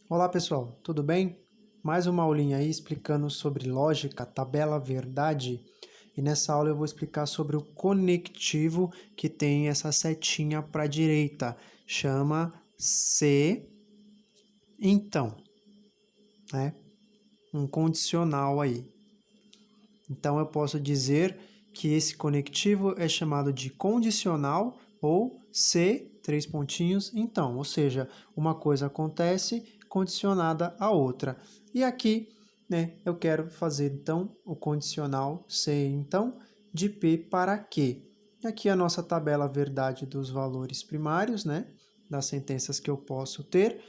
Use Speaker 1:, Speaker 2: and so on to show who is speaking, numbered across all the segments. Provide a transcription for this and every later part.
Speaker 1: Olá pessoal, tudo bem? Mais uma aulinha aí explicando sobre lógica, tabela verdade. E nessa aula eu vou explicar sobre o conectivo que tem essa setinha para a direita. Chama se então, né? Um condicional aí. Então eu posso dizer que esse conectivo é chamado de condicional ou se, três pontinhos, então. Ou seja, uma coisa acontece condicionada à outra. E aqui, né, eu quero fazer então o condicional se então de P para Q. Aqui a nossa tabela verdade dos valores primários, né, das sentenças que eu posso ter.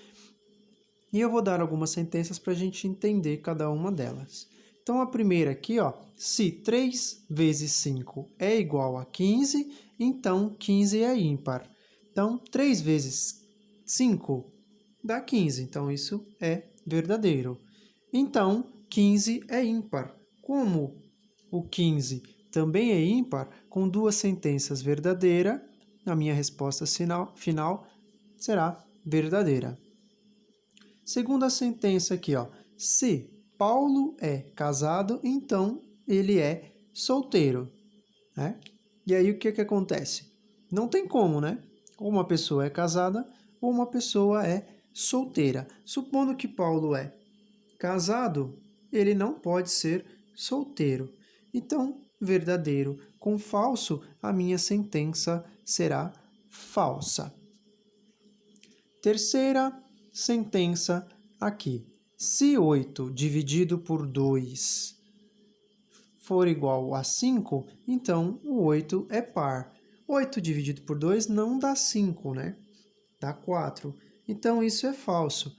Speaker 1: E eu vou dar algumas sentenças para a gente entender cada uma delas. Então, a primeira aqui, ó, se 3 vezes 5 é igual a 15, então 15 é ímpar. Então, 3 vezes 5 dá 15, então isso é verdadeiro. Então, 15 é ímpar. Como o 15 também é ímpar, com duas sentenças verdadeiras, a minha resposta final será verdadeira. Segunda sentença aqui, ó. Se Paulo é casado, então ele é solteiro, né? E aí o que acontece? Não tem como, né? Ou uma pessoa é casada ou uma pessoa é solteira. Supondo que Paulo é casado, ele não pode ser solteiro. Então, verdadeiro com falso, a minha sentença será falsa. Terceira sentença aqui. Se 8 dividido por 2 for igual a 5, então o 8 é par. 8 dividido por 2 não dá 5, né? Dá 4. Então isso é falso.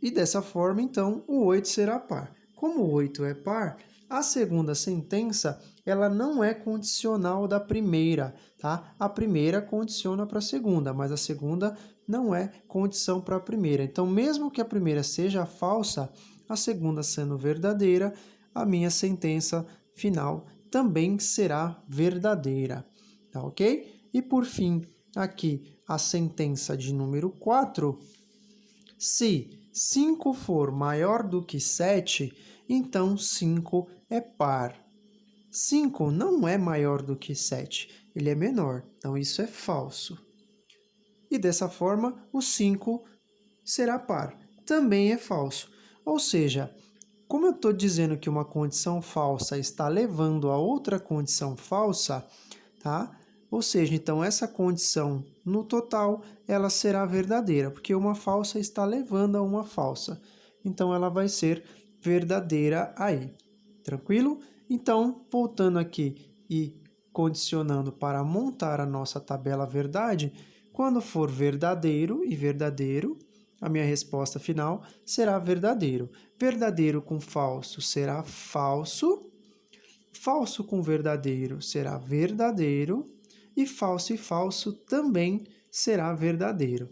Speaker 1: E dessa forma, então, o 8 será par. Como o 8 é par, a segunda sentença ela não é condicional da primeira, tá? A primeira condiciona para a segunda, mas a segunda não é condição para a primeira. Então, mesmo que a primeira seja falsa, a segunda sendo verdadeira, a minha sentença final também será verdadeira, tá ok? E por fim, aqui a sentença de número 4, se 5 for maior do que 7, então 5 é par. 5 não é maior do que 7, ele é menor, então isso é falso. E dessa forma, o 5 será par. Também é falso. Ou seja, como eu estou dizendo que uma condição falsa está levando a outra condição falsa, tá? Ou seja, então essa condição no total, ela será verdadeira, porque uma falsa está levando a uma falsa. Então ela vai ser verdadeira aí. Tranquilo? Então, voltando aqui e condicionando para montar a nossa tabela verdade, quando for verdadeiro e verdadeiro, a minha resposta final será verdadeiro. Verdadeiro com falso será falso. Falso com verdadeiro será verdadeiro. E falso também será verdadeiro.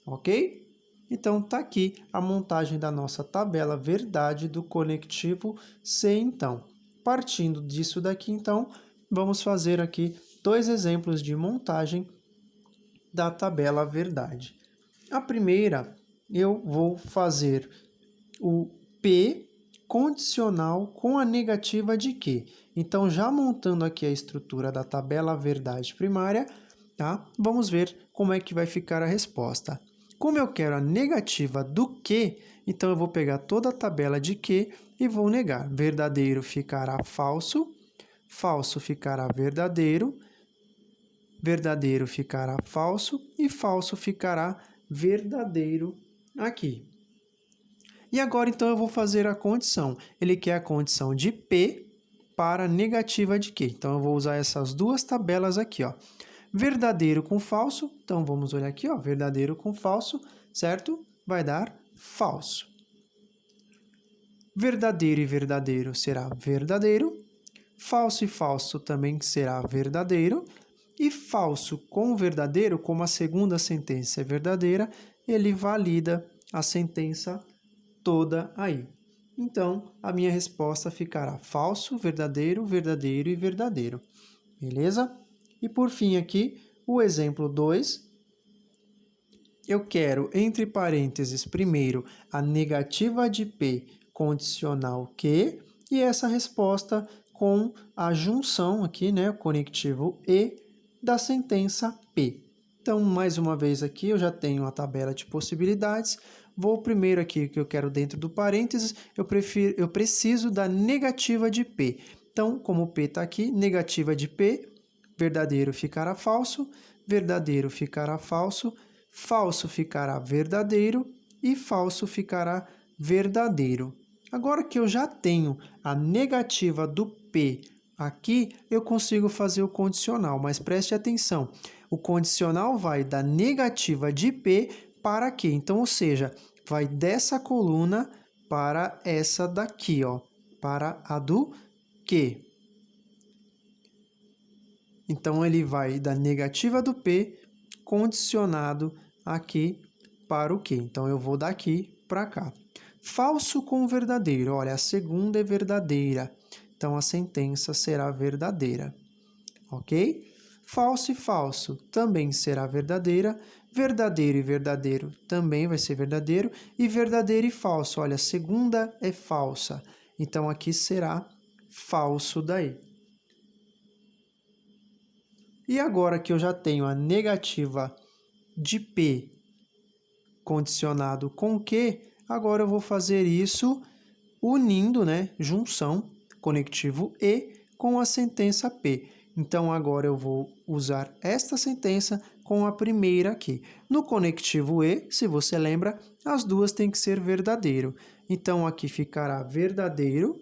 Speaker 1: Ok? Então, está aqui a montagem da nossa tabela verdade do conectivo se então. Partindo disso daqui, então, vamos fazer aqui dois exemplos de montagem da tabela verdade. A primeira, eu vou fazer o P condicional com a negativa de Q. Então, já montando aqui a estrutura da tabela verdade primária, tá? Vamos ver como é que vai ficar a resposta. Como eu quero a negativa do Q, então eu vou pegar toda a tabela de Q e vou negar. Verdadeiro ficará falso, falso ficará verdadeiro, verdadeiro ficará falso e falso ficará verdadeiro aqui. E agora, então, eu vou fazer a condição. Ele quer a condição de P para negativa de Q. Então, eu vou usar essas duas tabelas aqui, ó. Verdadeiro com falso. Então, vamos olhar aqui, ó. Verdadeiro com falso, certo? Vai dar falso. Verdadeiro e verdadeiro será verdadeiro. Falso e falso também será verdadeiro. E falso com verdadeiro, como a segunda sentença é verdadeira, ele valida a sentença toda aí. Então, a minha resposta ficará falso, verdadeiro, verdadeiro e verdadeiro. Beleza? E por fim aqui, o exemplo 2. eu quero, entre parênteses, primeiro, a negativa de P condicional Q, e essa resposta com a junção aqui, né, o conectivo E, da sentença P. Então, mais uma vez aqui, eu já tenho a tabela de possibilidades. Vou primeiro aqui, que eu quero dentro do parênteses, eu preciso da negativa de P. Então, como P está aqui, negativa de P, verdadeiro ficará falso, verdadeiro ficará falso, falso ficará verdadeiro e falso ficará verdadeiro. Agora que eu já tenho a negativa do P aqui, eu consigo fazer o condicional, mas preste atenção. O condicional vai da negativa de P para Q. Então, ou seja, vai dessa coluna para essa daqui, ó, para a do Q. Então, ele vai da negativa do P condicionado aqui para o Q. Então, eu vou daqui para cá. Falso com verdadeiro. Olha, a segunda é verdadeira. Então, a sentença será verdadeira. Ok? Falso e falso também será verdadeira. Verdadeiro e verdadeiro também vai ser verdadeiro. E verdadeiro e falso. Olha, a segunda é falsa. Então, aqui será falso daí. E agora que eu já tenho a negativa de P condicionado com Q, agora eu vou fazer isso unindo, né, junção, conectivo E com a sentença P. Então, agora eu vou usar esta sentença com a primeira aqui. No conectivo E, se você lembra, as duas têm que ser verdadeiro. Então, aqui ficará verdadeiro,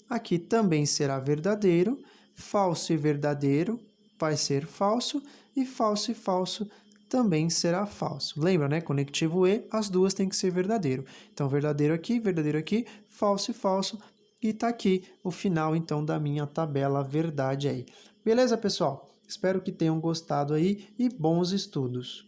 Speaker 1: aqui também será verdadeiro, falso e verdadeiro vai ser falso, e falso também será falso. Lembra, né? Conectivo E, as duas têm que ser verdadeiro. Então, verdadeiro aqui, falso e falso. E tá aqui o final, então, da minha tabela verdade aí. Beleza, pessoal? Espero que tenham gostado aí e bons estudos.